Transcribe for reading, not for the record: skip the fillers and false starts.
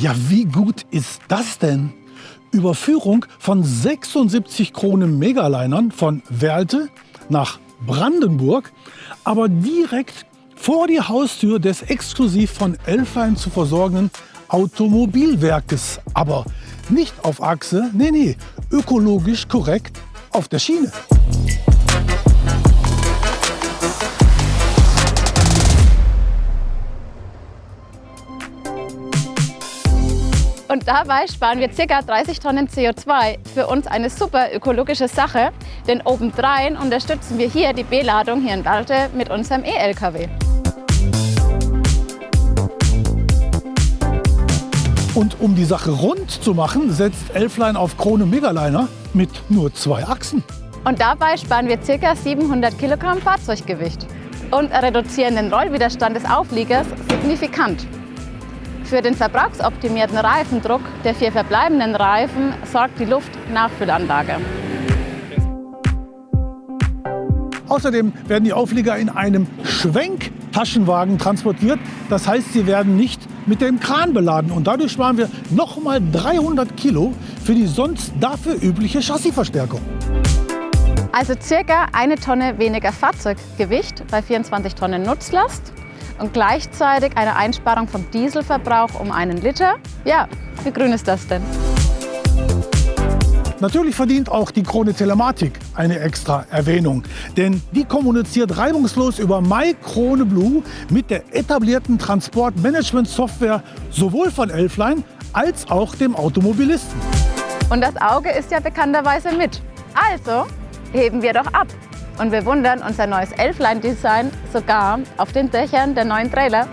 Ja, wie gut ist das denn? Überführung von 76 Kronen Megalinern von Werlte nach Brandenburg, aber direkt vor die Haustür des exklusiv von Elflein zu versorgenden Automobilwerkes. Aber nicht auf Achse, nee, ökologisch korrekt auf der Schiene. Und dabei sparen wir ca. 30 Tonnen CO2. Für uns eine super ökologische Sache, denn obendrein unterstützen wir hier die Beladung hier in Walte mit unserem E-Lkw. Und um die Sache rund zu machen, setzt Elflein auf Krone Megaliner mit nur 2 Achsen. Und dabei sparen wir ca. 700 Kilogramm Fahrzeuggewicht und reduzieren den Rollwiderstand des Aufliegers signifikant. Für den verbrauchsoptimierten Reifendruck der 4 verbleibenden Reifen sorgt die Luftnachfüllanlage. Außerdem werden die Auflieger in einem Schwenktaschenwagen transportiert. Das heißt, sie werden nicht mit dem Kran beladen. Und dadurch sparen wir nochmal 300 Kilo für die sonst dafür übliche Chassisverstärkung. Also ca. 1 Tonne weniger Fahrzeuggewicht bei 24 Tonnen Nutzlast. Und gleichzeitig eine Einsparung vom Dieselverbrauch um 1 Liter. Ja, wie grün ist das denn? Natürlich verdient auch die Krone Telematik eine extra Erwähnung. Denn die kommuniziert reibungslos über MyKrone Blue mit der etablierten Transportmanagement-Software sowohl von Elflein als auch dem Automobilisten. Und das Auge ist ja bekannterweise mit. Also heben wir doch ab und bewundern unser neues Elflein-Design sogar auf den Dächern der neuen Trailer.